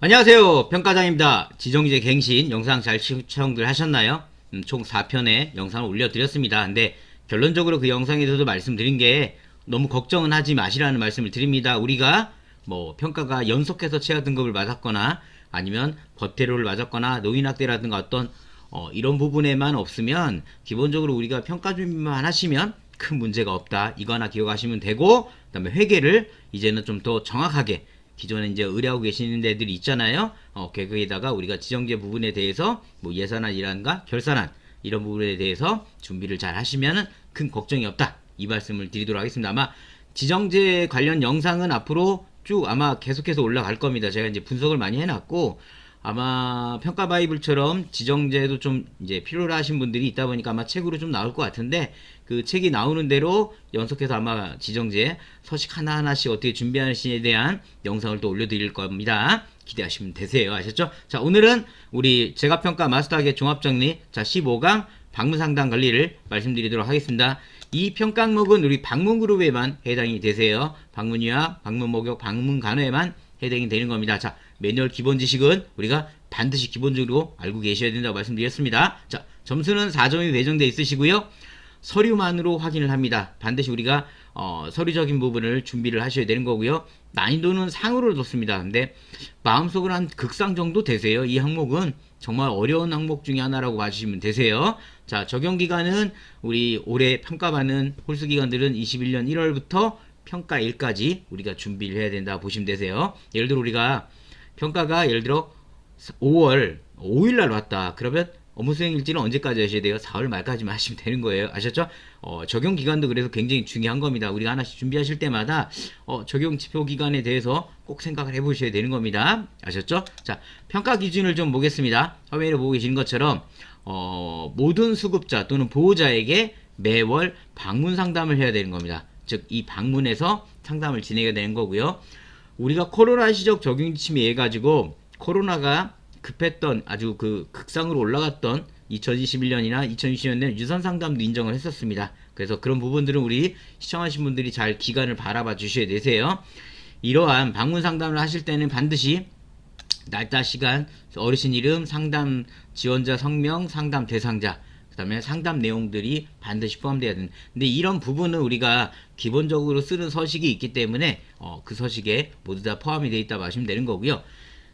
안녕하세요. 평가장입니다. 지정제 갱신 영상 잘 시청들 하셨나요? 총 4편의 영상을 올려드렸습니다. 근데 결론적으로 그 영상에서도 말씀드린 게 너무 걱정은 하지 마시라는 말씀을 드립니다. 우리가 뭐 평가가 연속해서 최하 등급을 맞았거나 아니면 버테로를 맞았거나 노인학대라든가 어떤 이런 부분에만 없으면 기본적으로 우리가 평가 준비만 하시면 큰 문제가 없다. 이거나 기억하시면 되고, 그 다음에 회계를 이제는 좀 더 정확하게 기존에 이제 의뢰하고 계시는 데들이 있잖아요. 거기에다가 우리가 지정제 부분에 대해서 뭐 예산안이란가 결산안 이런 부분에 대해서 준비를 잘 하시면은 큰 걱정이 없다. 이 말씀을 드리도록 하겠습니다. 아마 지정제 관련 영상은 앞으로 쭉 아마 계속해서 올라갈 겁니다. 제가 이제 분석을 많이 해놨고, 아마 평가 바이블처럼 지정제도 좀 이제 필요로 하신 분들이 있다 보니까 아마 책으로 좀 나올 것 같은데, 그 책이 나오는 대로 연속해서 아마 지정제 서식 하나하나씩 어떻게 준비하시에 대한 영상을 또 올려드릴 겁니다. 기대하시면 되세요. 아셨죠? 자, 오늘은 우리 제가평가 마스터학의 종합정리, 자, 15강 방문상담 관리를 말씀드리도록 하겠습니다. 이 평가 항목은 우리 방문그룹에만 해당이 되세요. 방문유학, 방문목욕, 방문간호에만 해당이 되는 겁니다. 자, 매뉴얼 기본 지식은 우리가 반드시 기본적으로 알고 계셔야 된다고 말씀드렸습니다. 자, 점수는 4점이 배정되어 있으시고요. 서류만으로 확인을 합니다. 반드시 우리가 서류적인 부분을 준비를 하셔야 되는 거고요. 난이도는 상으로 뒀습니다. 근데 마음속으로 한 극상 정도 되세요. 이 항목은 정말 어려운 항목 중에 하나라고 봐주시면 되세요. 자, 적용기간은 우리 올해 평가받는 홀수기관들은 21년 1월부터 평가일까지 우리가 준비를 해야 된다 보시면 되세요. 예를 들어 우리가 평가가 예를 들어 5월 5일날 왔다. 그러면 업무 수행 일지는 언제까지 하셔야 돼요? 4월 말까지만 하시면 되는 거예요. 아셨죠? 적용 기간도 그래서 굉장히 중요한 겁니다. 우리가 하나씩 준비하실 때마다 적용 지표 기간에 대해서 꼭 생각을 해보셔야 되는 겁니다. 아셨죠? 자, 평가 기준을 좀 보겠습니다. 화면에 보고 계시는 것처럼 모든 수급자 또는 보호자에게 매월 방문 상담을 해야 되는 겁니다. 즉, 이 방문에서 상담을 진행해야 되는 거고요. 우리가 코로나 시적 적용 지침에 의해 가지고 코로나가 급했던 아주 그 극상으로 올라갔던 2021년이나 2020년에 유선 상담도 인정을 했었습니다. 그래서 그런 부분들은 우리 시청하신 분들이 잘 기간을 바라봐 주셔야 되세요. 이러한 방문 상담을 하실 때는 반드시 날짜, 시간, 어르신 이름, 상담 지원자 성명, 상담 대상자, 그 다음에 상담 내용들이 반드시 포함되어야 된다. 근데 이런 부분은 우리가 기본적으로 쓰는 서식이 있기 때문에 그 서식에 모두 다 포함이 되어 있다고 하시면 되는 거고요.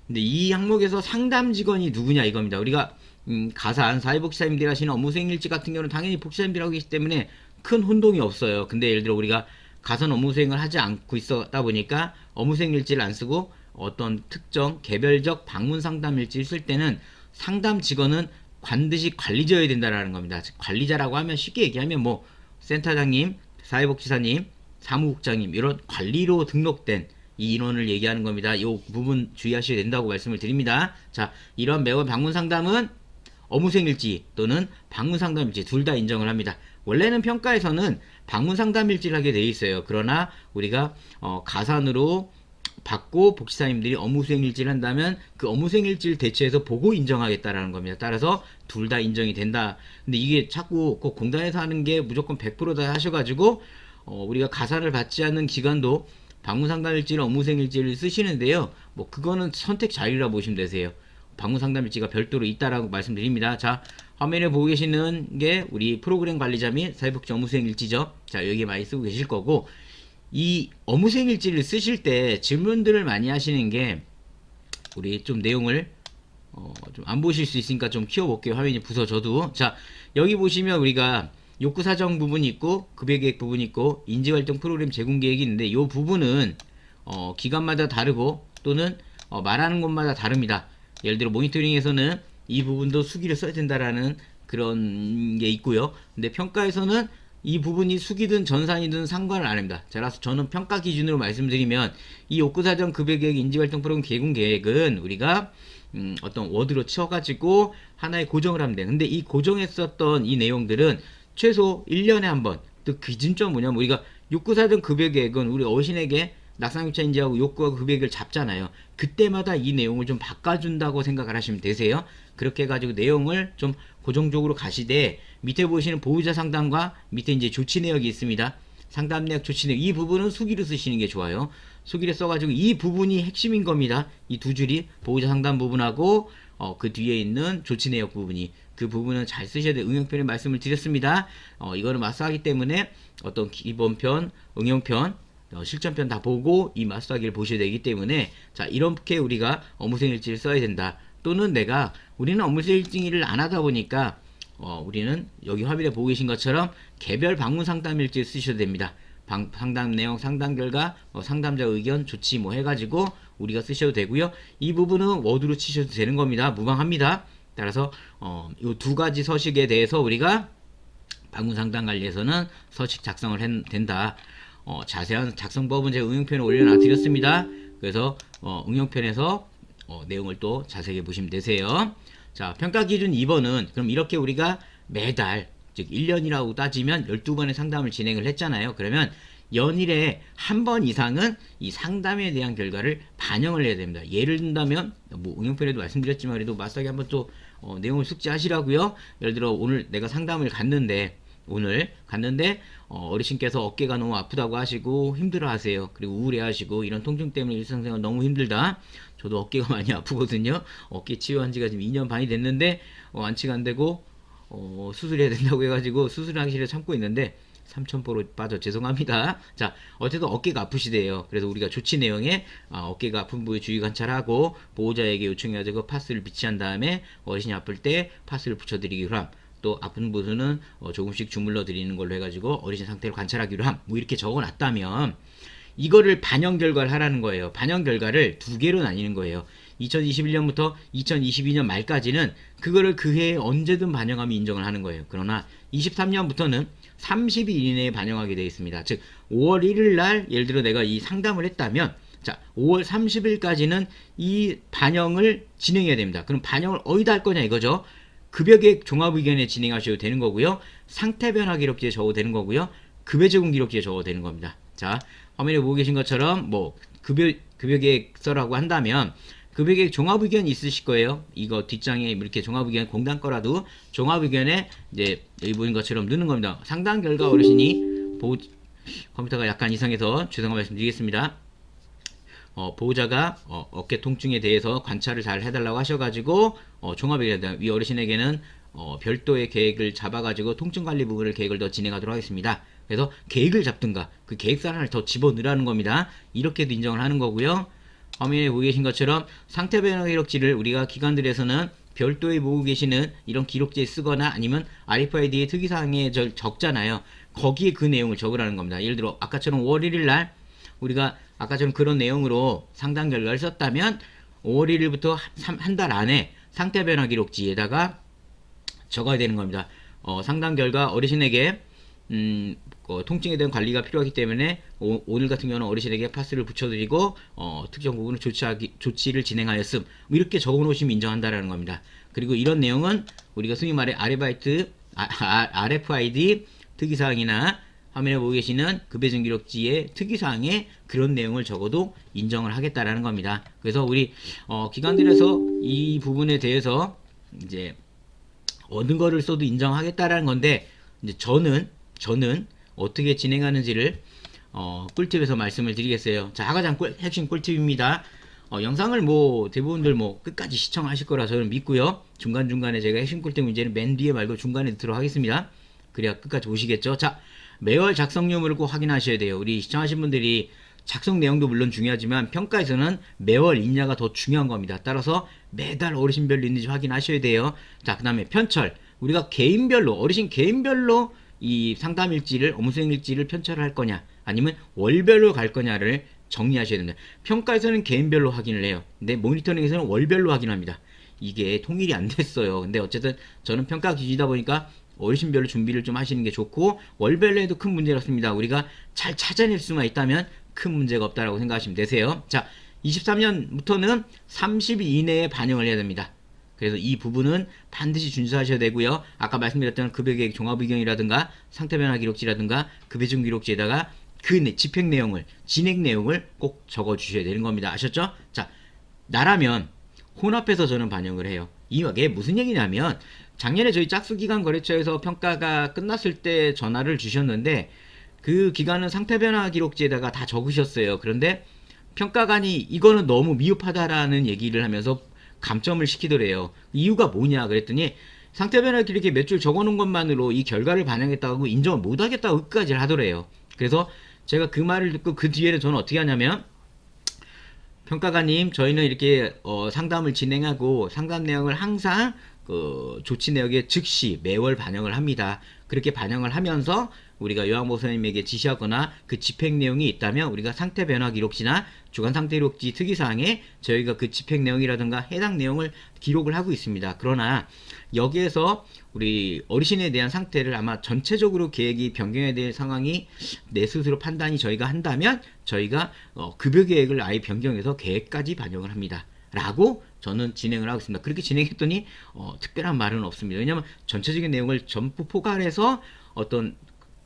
근데 이 항목에서 상담 직원이 누구냐 이겁니다. 우리가 가산 사회복지사님들이 하시는 업무 수행 일지 같은 경우는 당연히 복지사님들하고 계시기 때문에 큰 혼동이 없어요. 근데 예를 들어 우리가 가산 업무 수행을 하지 않고 있었다 보니까 업무 수행 일지를 안 쓰고 어떤 특정 개별적 방문 상담 일지를 쓸 때는 상담 직원은 반드시 관리자여야 된다라는 겁니다. 즉, 관리자라고 하면 쉽게 얘기하면 뭐 센터장님, 사회복지사님, 사무국장님 이런 관리로 등록된 이 인원을 얘기하는 겁니다. 이 부분 주의하셔야 된다고 말씀을 드립니다. 자, 이런 매월 방문 상담은 업무수행일지 또는 방문 상담일지 둘 다 인정을 합니다. 원래는 평가에서는 방문 상담일지를 하게 되어 있어요. 그러나 우리가 가산으로 받고 복지사님들이 업무수행일지를 한다면 그 업무수행일지를 대체해서 보고 인정하겠다라는 겁니다. 따라서 둘 다 인정이 된다. 근데 이게 자꾸 꼭 공단에서 하는 게 무조건 100%다 하셔가지고 우리가 가산을 받지 않는 기간도 방문상담일지를 업무수행일지를 쓰시는데요. 뭐 그거는 선택 자유라 보시면 되세요. 방문상담일지가 별도로 있다라고 말씀드립니다. 자, 화면에 보고 계시는 게 우리 프로그램 관리자 및 사회복지 업무수행일지죠. 자, 여기에 많이 쓰고 계실 거고, 이 업무수행일지를 쓰실 때 질문들을 많이 하시는 게 우리 좀 내용을 좀 안 보실 수 있으니까 좀 키워볼게요. 화면이 부서져도. 자, 여기 보시면 우리가 욕구 사정 부분이 있고 급여계획 부분이 있고 인지활동 프로그램 제공 계획이 있는데 이 부분은 기관마다 다르고 또는 말하는 곳마다 다릅니다. 예를 들어 모니터링에서는 이 부분도 수기를 써야 된다라는 그런 게 있고요. 근데 평가에서는 이 부분이 수기든 전산이든 상관을 안 합니다. 따라서 저는 평가 기준으로 말씀드리면 이 욕구 사정 급여계획 인지활동 프로그램 제공 계획은 우리가 어떤 워드로 치워가지고 하나의 고정을 하면 돼요. 근데 이 고정했었던 이 내용들은 최소 1년에 한 번. 또 기준점 뭐냐면 우리가 욕구사정 급여계획은 우리 어르신에게 낙상유차 인지하고 욕구와 급여계획을 잡잖아요. 그때마다 이 내용을 좀 바꿔준다고 생각을 하시면 되세요. 그렇게 해가지고 내용을 좀 고정적으로 가시되 밑에 보시는 보호자 상담과 밑에 이제 조치 내역이 있습니다. 상담 내역, 조치 내역 이 부분은 수기로 쓰시는 게 좋아요. 수기를 써가지고 이 부분이 핵심인 겁니다. 이 두 줄이 보호자 상담 부분하고 그 뒤에 있는 조치 내역 부분이 그 부분은 잘 쓰셔야 돼요. 응용편에 말씀을 드렸습니다. 이거는 마스하기 때문에 어떤 기본편, 응용편, 실전편 다 보고 이 마스하기를 보셔야 되기 때문에 자 이렇게 우리가 업무수행 일지를 써야 된다. 또는 우리는 업무수행 일지를 안 하다 보니까 우리는 여기 화면에 보고 계신 것처럼 개별 방문 상담 일지를 쓰셔도 됩니다. 상담 내용, 상담 결과, 상담자 의견, 조치 해가지고 우리가 쓰셔도 되고요. 이 부분은 워드로 치셔도 되는 겁니다. 무방합니다. 따라서 이 두 가지 서식에 대해서 우리가 방문 상담 관리에서는 서식 작성을 된다. 자세한 작성법은 제가 응용편에 올려놔 드렸습니다. 그래서 응용편에서 내용을 또 자세하게 보시면 되세요. 자, 평가 기준 2번은 그럼 이렇게 우리가 매달 즉 1년이라고 따지면 12번의 상담을 진행을 했잖아요. 그러면 연일에 한 번 이상은 이 상담에 대한 결과를 반영을 해야 됩니다. 예를 든다면 응용편에도 말씀드렸지만 그래도 마스하게 한번 또 내용을 숙지하시라고요. 예를 들어 오늘 내가 상담을 갔는데 어르신께서 어깨가 너무 아프다고 하시고 힘들어 하세요. 그리고 우울해 하시고 이런 통증 때문에 일상생활 너무 힘들다. 저도 어깨가 많이 아프거든요. 어깨 치유한 지가 지금 2년 반이 됐는데 완치가 안 되고 수술해야 된다고 해가지고 수술하기 싫어 참고 있는데 3,000%로 빠져 죄송합니다. 자, 어쨌든 어깨가 아프시대요. 그래서 우리가 조치 내용에 어깨가 아픈 부위 주의 관찰하고 보호자에게 요청해가지고 파스를 비치한 다음에 어르신이 아플 때 파스를 붙여드리기로 함. 또 아픈 부분은 조금씩 주물러 드리는 걸로 해가지고 어르신 상태를 관찰하기로 함. 이렇게 적어놨다면 이거를 반영 결과를 하라는 거예요. 반영 결과를 두 개로 나뉘는 거예요. 2021년부터 2022년 말까지는 그거를 그 해에 언제든 반영하면 인정을 하는 거예요. 그러나 23년부터는 30일 이내에 반영하게 되어 있습니다. 즉 5월 1일 날 예를 들어 내가 이 상담을 했다면 자 5월 30일까지는 이 반영을 진행해야 됩니다. 그럼 반영을 어디다 할 거냐 이거죠. 급여계획 종합의견에 진행하셔도 되는 거고요. 상태 변화 기록지에 적어도 되는 거고요. 급여 제공 기록지에 적어도 되는 겁니다. 자 화면에 보고 계신 것처럼 급여계획서라고 한다면 급여계획 종합의견이 있으실 거예요. 이거 뒷장에 이렇게 종합의견 공단 거라도 종합의견에 이제 여기 보인 것처럼 넣는 겁니다. 상담 결과 어르신이 컴퓨터가 약간 이상해서 죄송한 말씀 드리겠습니다. 보호자가 어깨 통증에 대해서 관찰을 잘 해달라고 하셔가지고 종합의견 위 어르신에게는 별도의 계획을 잡아가지고 통증관리 부분을 계획을 더 진행하도록 하겠습니다. 그래서 계획을 잡든가 그 계획서 하나를 더 집어넣으라는 겁니다. 이렇게도 인정을 하는 거고요. 화면에 보고 계신 것처럼 상태 변화 기록지를 우리가 기관들에서는 별도의 보고 계시는 이런 기록지에 쓰거나 아니면 RFID의 특이사항에 적잖아요. 거기에 그 내용을 적으라는 겁니다. 예를 들어 아까처럼 5월 1일 날 우리가 아까처럼 그런 내용으로 상담 결과를 썼다면 5월 1일부터 한 달 안에 상태 변화 기록지에다가 적어야 되는 겁니다. 상담 결과 어르신에게 통증에 대한 관리가 필요하기 때문에 오늘 같은 경우는 어르신에게 파스를 붙여드리고 특정 부분을 조치를 진행하였음 이렇게 적어 놓으시면 인정한다라는 겁니다. 그리고 이런 내용은 우리가 흔히 말해 RFID 특이사항이나 화면에 보고 계시는 급여증 기록지의 특이사항에 그런 내용을 적어도 인정을 하겠다라는 겁니다. 그래서 우리 기관들에서 이 부분에 대해서 이제 어느 거를 써도 인정하겠다라는 건데 이제 저는 어떻게 진행하는지를 꿀팁에서 말씀을 드리겠어요. 자, 가장 핵심 꿀팁입니다. 영상을 대부분들 끝까지 시청하실 거라 저는 믿고요. 중간중간에 제가 핵심 꿀팁 문제는 맨 뒤에 말고 중간에 넣도록 하겠습니다. 그래야 끝까지 보시겠죠. 자, 매월 작성료물을 꼭 확인하셔야 돼요. 우리 시청하신 분들이 작성 내용도 물론 중요하지만 평가에서는 매월 있냐가 더 중요한 겁니다. 따라서 매달 어르신별로 있는지 확인하셔야 돼요. 자, 그 다음에 편철. 우리가 어르신 개인별로 이 상담 일지를, 업무수행 일지를 편철을 할 거냐, 아니면 월별로 갈 거냐를 정리하셔야 됩니다. 평가에서는 개인별로 확인을 해요. 근데 모니터링에서는 월별로 확인합니다. 이게 통일이 안 됐어요. 근데 어쨌든 저는 평가 기준이다 보니까 어르신별로 준비를 좀 하시는 게 좋고, 월별로 해도 큰 문제가 없습니다. 우리가 잘 찾아낼 수만 있다면 큰 문제가 없다라고 생각하시면 되세요. 자, 23년부터는 30일 이내에 반영을 해야 됩니다. 그래서 이 부분은 반드시 준수하셔야 되고요. 아까 말씀드렸던 급여계획 종합의견이라든가 상태변화 기록지라든가 급여증 기록지에다가 그 집행 내용을, 진행 내용을 꼭 적어주셔야 되는 겁니다. 아셨죠? 자, 나라면 혼합해서 저는 반영을 해요. 이게 무슨 얘기냐면, 작년에 저희 짝수기관 거래처에서 평가가 끝났을 때 전화를 주셨는데, 그 기간은 상태변화 기록지에다가 다 적으셨어요. 그런데 평가관이 이거는 너무 미흡하다라는 얘기를 하면서 감점을 시키더래요. 이유가 뭐냐 그랬더니 상태 변화기 이렇게 몇 줄 적어놓은 것만으로 이 결과를 반영했다고 인정을 못하겠다고 끝까지 하더래요. 그래서 제가 그 말을 듣고 그 뒤에는 저는 어떻게 하냐면, 평가가님, 저희는 이렇게 상담을 진행하고 상담 내용을 항상 그 조치 내역에 즉시 매월 반영을 합니다. 그렇게 반영을 하면서 우리가 요양보호 선생님에게 지시하거나 그 집행 내용이 있다면 우리가 상태 변화 기록지나 주간 상태 기록지 특이사항에 저희가 그 집행 내용이라든가 해당 내용을 기록을 하고 있습니다. 그러나 여기에서 우리 어르신에 대한 상태를 아마 전체적으로 계획이 변경해야 될 상황이 내 스스로 판단이 저희가 한다면 저희가 급여 계획을 아예 변경해서 계획까지 반영을 합니다. 라고 저는 진행을 하고 있습니다. 그렇게 진행했더니 특별한 말은 없습니다. 왜냐하면 전체적인 내용을 전부 포괄해서 어떤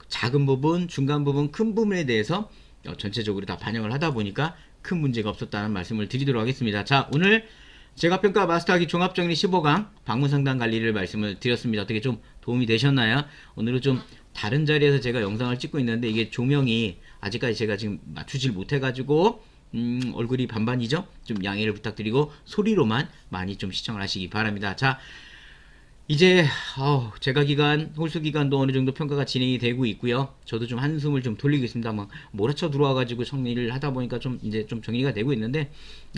작은 부분, 중간 부분, 큰 부분에 대해서 전체적으로 다 반영을 하다 보니까 큰 문제가 없었다는 말씀을 드리도록 하겠습니다. 자, 오늘 제가 평가 마스터하기 종합정리 15강 방문상담 관리를 말씀을 드렸습니다. 어떻게 좀 도움이 되셨나요? 오늘은 좀 다른 자리에서 제가 영상을 찍고 있는데 이게 조명이 아직까지 제가 지금 맞추질 못해가지고 얼굴이 반반이죠? 좀 양해를 부탁드리고 소리로만 많이 좀 시청을 하시기 바랍니다. 자, 이제 제가 홀수 기간도 어느 정도 평가가 진행이 되고 있고요. 저도 좀 한숨을 좀 돌리고 있습니다. 막 몰아쳐 들어와가지고 정리를 하다 보니까 좀 이제 좀 정리가 되고 있는데,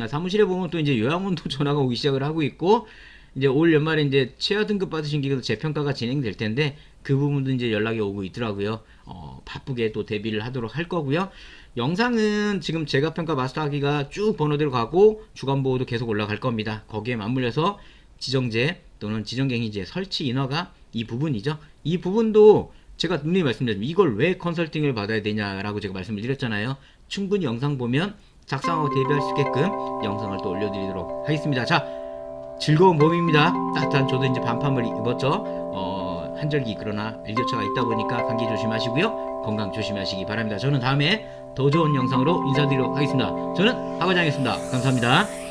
사무실에 보면 또 이제 요양원도 전화가 오기 시작을 하고 있고, 이제 올 연말에 이제 최하 등급 받으신 기계도 재평가가 진행될 텐데 그 부분도 이제 연락이 오고 있더라고요. 바쁘게 또 대비를 하도록 할 거고요. 영상은 지금 제가 평가 마스터하기가 쭉 번호대로 가고 주간 보호도 계속 올라갈 겁니다. 거기에 맞물려서 지정제 또는 지정갱이제 설치 인허가 이 부분이죠. 이 부분도 제가 분명히 말씀드렸지만 이걸 왜 컨설팅을 받아야 되냐라고 제가 말씀을 드렸잖아요. 충분히 영상 보면 작성하고 대비할 수 있게끔 영상을 또 올려드리도록 하겠습니다. 자, 즐거운 봄입니다. 따뜻한, 저도 이제 반팔을 입었죠. 한절기, 그러나 일교차가 있다 보니까 감기 조심하시고요. 건강 조심하시기 바랍니다. 저는 다음에 더 좋은 영상으로 인사드리도록 하겠습니다. 저는 하 과장이었습니다. 감사합니다.